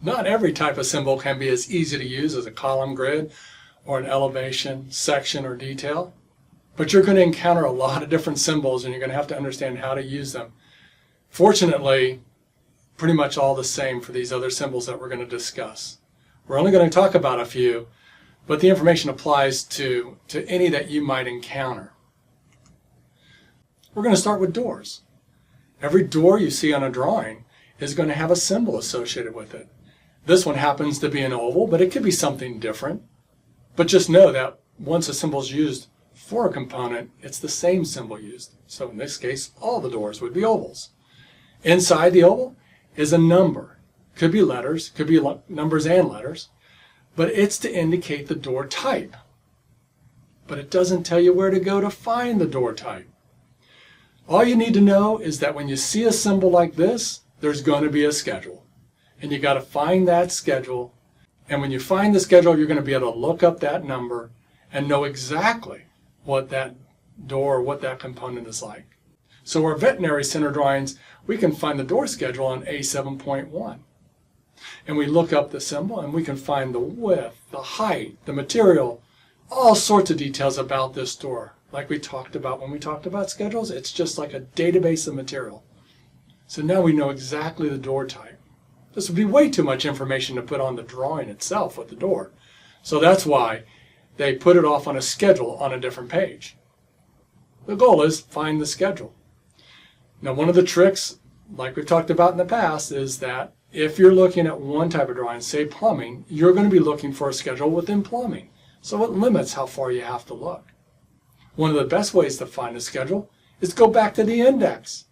Not every type of symbol can be as easy to use as a column grid or an elevation, section, or detail, but you're going to encounter a lot of different symbols and you're going to have to understand how to use them. Fortunately, pretty much all the same for these other symbols that we're going to discuss. We're only going to talk about a few, but the information applies to any that you might encounter. We're going to start with doors. Every door you see on a drawing is going to have a symbol associated with it. This one happens to be an oval, but it could be something different. But just know that once a symbol is used for a component, it's the same symbol used. So in this case, all the doors would be ovals. Inside the oval is a number. Could be letters, could be numbers and letters, but it's to indicate the door type. But it doesn't tell you where to go to find the door type. All you need to know is that when you see a symbol like this, there's going to be a schedule. And you got to find that schedule. And when you find the schedule, you're going to be able to look up that number and know exactly what that door or what that component is like. So our veterinary center drawings, we can find the door schedule on A7.1. And we look up the symbol and we can find the width, the height, the material, all sorts of details about this door. Like we talked about when we talked about schedules, it's just like a database of material. So now we know exactly the door type. This would be way too much information to put on the drawing itself with the door. So that's why they put it off on a schedule on a different page. The goal is find the schedule. Now one of the tricks, like we've talked about in the past, is that if you're looking at one type of drawing, say plumbing, you're going to be looking for a schedule within plumbing. So it limits how far you have to look. One of the best ways to find a schedule is to go back to the index.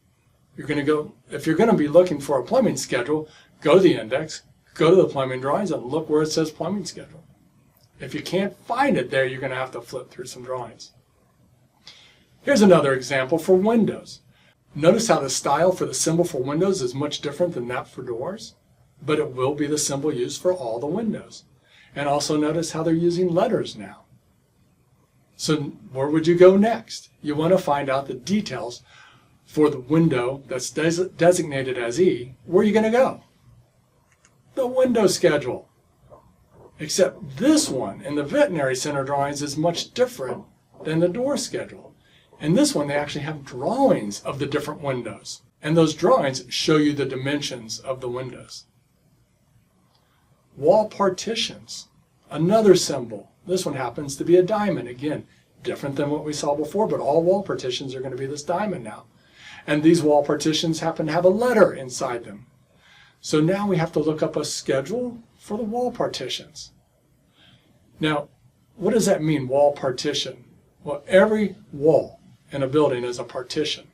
If you're going to be looking for a plumbing schedule, go to the index, go to the plumbing drawings, and look where it says plumbing schedule. If you can't find it there, you're going to have to flip through some drawings. Here's another example for windows. Notice how the style for the symbol for windows is much different than that for doors, but it will be the symbol used for all the windows. And also notice how they're using letters now. So where would you go next? You want to find out the details for the window that's designated as E. Where are you going to go? The window schedule. Except this one in the veterinary center drawings is much different than the door schedule. In this one, they actually have drawings of the different windows. And those drawings show you the dimensions of the windows. Wall partitions. Another symbol. This one happens to be a diamond. Again, different than what we saw before, but all wall partitions are going to be this diamond now. And these wall partitions happen to have a letter inside them. So now we have to look up a schedule for the wall partitions. Now, what does that mean, wall partition? Well, every wall in a building is a partition.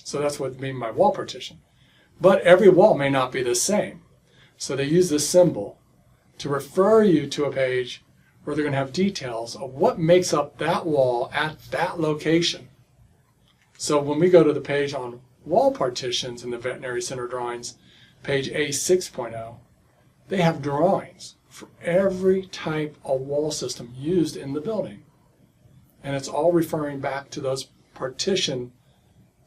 So that's what I mean by wall partition. But every wall may not be the same. So they use this symbol to refer you to a page where they're going to have details of what makes up that wall at that location. So when we go to the page on wall partitions in the veterinary center drawings, page A6.0, they have drawings for every type of wall system used in the building. And it's all referring back to those partition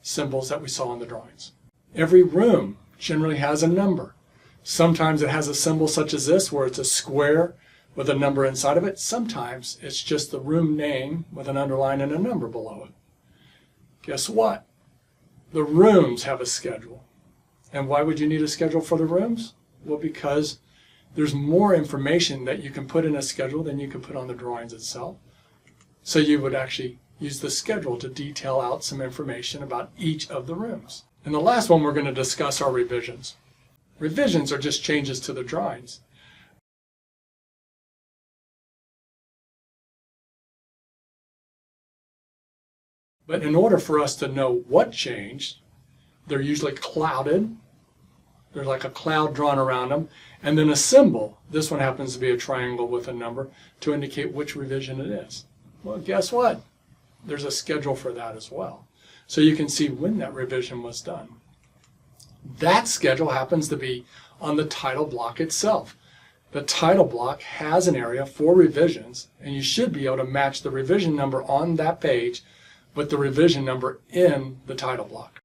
symbols that we saw in the drawings. Every room generally has a number. Sometimes it has a symbol such as this, where it's a square with a number inside of it. Sometimes it's just the room name with an underline and a number below it. Guess what? The rooms have a schedule. And why would you need a schedule for the rooms? Well, because there's more information that you can put in a schedule than you can put on the drawings itself. So you would actually use the schedule to detail out some information about each of the rooms. And the last one we're going to discuss are revisions. Revisions are just changes to the drawings. But in order for us to know what changed, they're usually clouded. There's like a cloud drawn around them. And then a symbol. This one happens to be a triangle with a number to indicate which revision it is. Well, guess what? There's a schedule for that as well. So you can see when that revision was done. That schedule happens to be on the title block itself. The title block has an area for revisions, and you should be able to match the revision number on that page with the revision number in the title block.